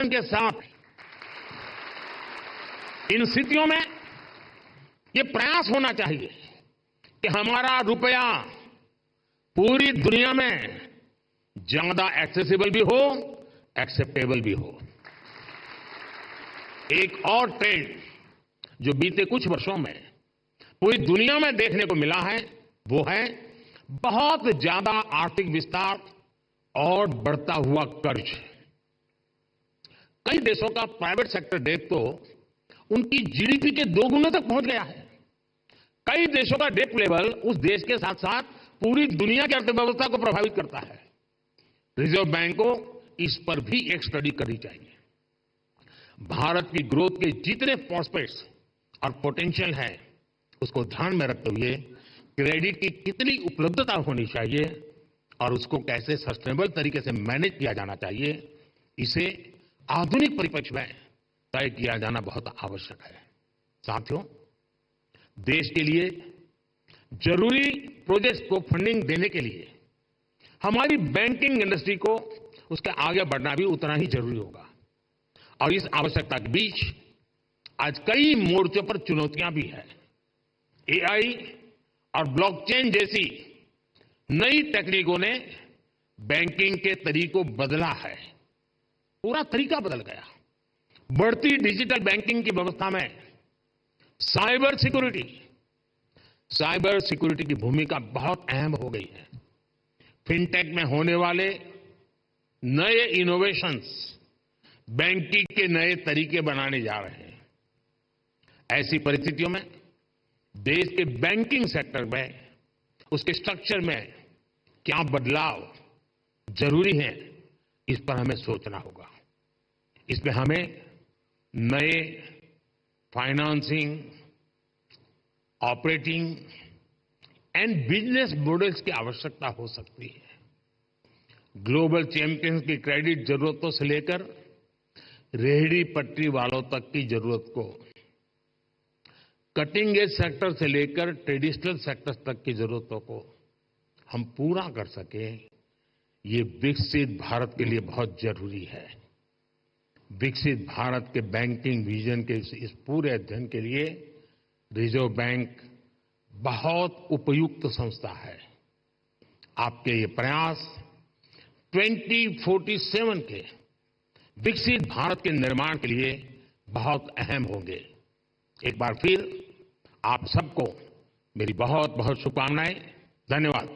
के साथ इन स्थितियों में ये प्रयास होना चाहिए कि हमारा रुपया पूरी दुनिया में ज्यादा एक्सेसिबल भी हो, एक्सेप्टेबल भी हो। एक और ट्रेंड जो बीते कुछ वर्षों में पूरी दुनिया में देखने को मिला है, वो है बहुत ज्यादा आर्थिक विस्तार और बढ़ता हुआ कर्ज। कई देशों का प्राइवेट सेक्टर डेट तो उनकी जीडीपी के 2 गुने तक पहुंच गया है। कई देशों का डेट लेवल उस देश के साथ साथ पूरी दुनिया की अर्थव्यवस्था को प्रभावित करता है। रिजर्व बैंक को इस पर भी एक स्टडी करनी चाहिए। भारत की ग्रोथ के जितने प्रोस्पेक्ट्स और पोटेंशियल है, उसको ध्यान में रखते हुए क्रेडिट की कितनी उपलब्धता होनी चाहिए और उसको कैसे सस्टेनेबल तरीके से मैनेज किया जाना चाहिए, इसे आधुनिक परिप्रेक्ष्य में तय किया जाना बहुत आवश्यक है। साथियों, देश के लिए जरूरी प्रोजेक्ट्स को फंडिंग देने के लिए हमारी बैंकिंग इंडस्ट्री को उसके आगे बढ़ना भी उतना ही जरूरी होगा। और इस आवश्यकता के बीच आज कई मोर्चों पर चुनौतियां भी हैं। एआई और ब्लॉकचेन जैसी नई तकनीकों ने बैंकिंग के तरीकों बदला है, पूरा तरीका बदल गया। बढ़ती डिजिटल बैंकिंग की व्यवस्था में साइबर सिक्योरिटी की भूमिका बहुत अहम हो गई है। फिनटेक में होने वाले नए इनोवेशंस बैंकिंग के नए तरीके बनाने जा रहे हैं। ऐसी परिस्थितियों में देश के बैंकिंग सेक्टर में, उसके स्ट्रक्चर में क्या बदलाव जरूरी है, इस पर हमें सोचना होगा। इसमें हमें नए financing, operating and business models की आवश्यकता हो सकती है। ग्लोबल चैंपियंस की क्रेडिट जरूरतों से लेकर रेहड़ी पटरी वालों तक की जरूरत को, कटिंग एज सेक्टर से लेकर ट्रेडिशनल सेक्टर्स तक की जरूरतों को हम पूरा कर सकें, ये विकसित भारत के लिए बहुत जरूरी है। विकसित भारत के बैंकिंग विजन के इस पूरे अध्ययन के लिए रिजर्व बैंक बहुत उपयुक्त संस्था है। आपके ये प्रयास 2047 के विकसित भारत के निर्माण के लिए बहुत अहम होंगे। एक बार फिर आप सबको मेरी बहुत बहुत शुभकामनाएं। धन्यवाद।